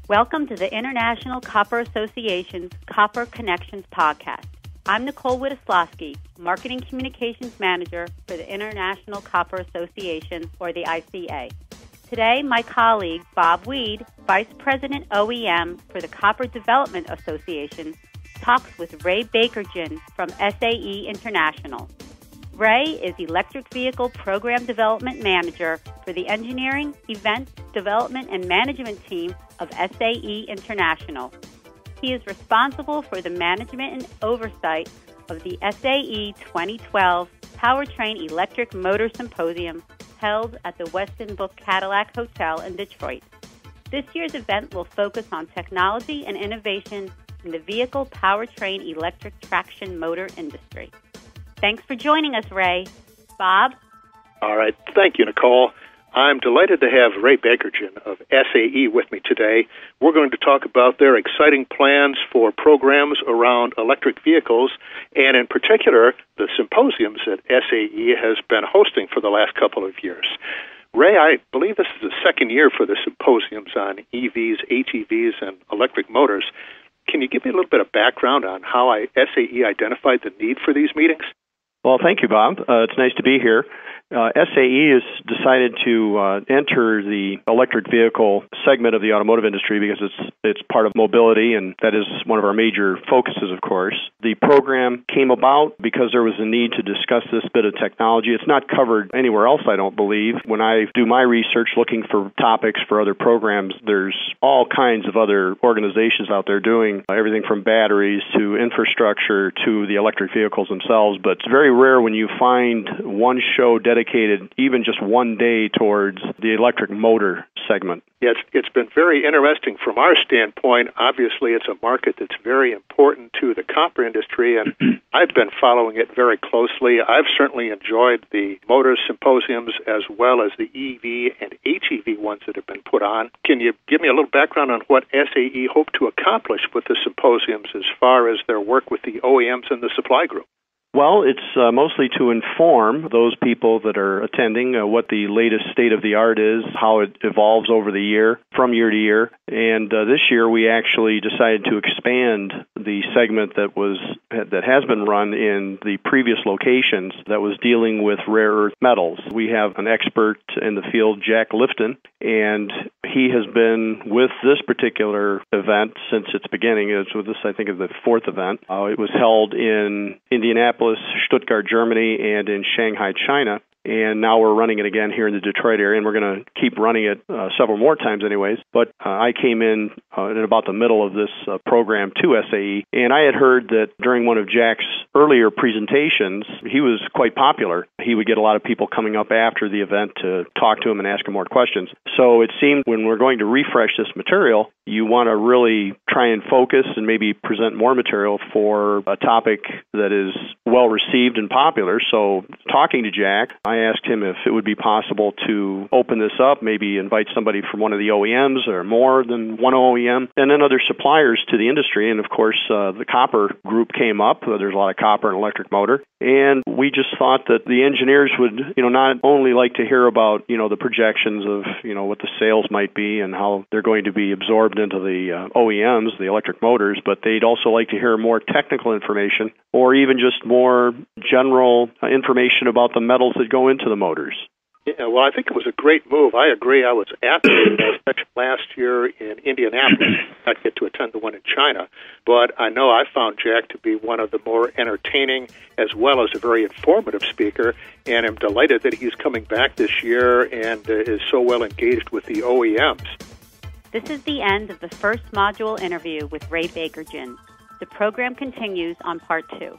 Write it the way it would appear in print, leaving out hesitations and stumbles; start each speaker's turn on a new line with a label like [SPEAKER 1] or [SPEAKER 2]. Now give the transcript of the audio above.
[SPEAKER 1] Welcome to the International Copper Association's Copper Connections podcast. I'm Nicole Witoslawski, Marketing Communications Manager for the International Copper Association, or the ICA. Today, my colleague, Bob Weed, Vice President OEM for the Copper Development Association, talks with Ray Bakerjian from SAE International. Ray is Electric Vehicle Program Development Manager for the Engineering, Events, Development, and Management team of SAE International. He is responsible for the management and oversight of the SAE 2012 Powertrain Electric Motor Symposium held at the Westin Book Cadillac Hotel in Detroit. This year's event will focus on technology and innovation in the vehicle powertrain electric traction motor industry. Thanks for joining us, Ray. Bob?
[SPEAKER 2] All right. Thank you, Nicole. I'm delighted to have Ray Bakerjian of SAE with me today. We're going to talk about their exciting plans for programs around electric vehicles, and in particular, the symposiums that SAE has been hosting for the last couple of years. Ray, I believe this is the second year for the symposiums on EVs, HEVs, and electric motors. Can you give me a little bit of background on how SAE identified the need for these meetings?
[SPEAKER 3] Well, thank you, Bob. It's nice to be here. SAE has decided to enter the electric vehicle segment of the automotive industry because it's part of mobility, and that is one of our major focuses, of course. The program came about because there was a need to discuss this bit of technology. It's not covered anywhere else, I don't believe. When I do my research looking for topics for other programs, there's all kinds of other organizations out there doing everything from batteries to infrastructure to the electric vehicles themselves, but it's very rare when you find one show dedicated even just one day towards the electric motor segment.
[SPEAKER 2] Yes, it's been very interesting from our standpoint. Obviously, it's a market that's very important to the copper industry, and I've been following it very closely. I've certainly enjoyed the motor symposiums as well as the EV and HEV ones that have been put on. Can you give me a little background on what SAE hoped to accomplish with the symposiums as far as their work with the OEMs and the supply group?
[SPEAKER 3] Well, it's mostly to inform those people that are attending what the latest state of the art is, how it evolves over the year, from year to year. And this year we actually decided to expand the segment that has been run in the previous locations that was dealing with rare earth metals. We have an expert in the field, Jack Lifton, and he has been with this particular event since its beginning. It's with this, I think, is the fourth event. It was held in Indianapolis, Stuttgart, Germany, and in Shanghai, China. And now we're running it again here in the Detroit area, and we're going to keep running it several more times anyways. But I came in about the middle of this program to SAE, and I had heard that during one of Jack's earlier presentations, he was quite popular. He would get a lot of people coming up after the event to talk to him and ask him more questions. So it seemed when we're going to refresh this material, you want to really try and focus and maybe present more material for a topic that is well received and popular. So talking to Jack, I asked him if it would be possible to open this up, maybe invite somebody from one of the OEMs or more than one OEM, and then other suppliers to the industry. And of course, the copper group came up. There's a lot of copper and electric motor. And we just thought that the engineers would, not only like to hear about, the projections of, what the sales might be and how they're going to be absorbed into the OEMs, the electric motors, but they'd also like to hear more technical information or even just more general information about the metals that go into the motors.
[SPEAKER 2] Yeah, well, I think it was a great move. I agree. I was at the session last year in Indianapolis. I didn't get to attend the one in China, but I know I found Jack to be one of the more entertaining as well as a very informative speaker, and I'm delighted that he's coming back this year and is so well engaged with the OEMs.
[SPEAKER 1] This is the end of the first module interview with Ray Bakerjian. The program continues on part 2.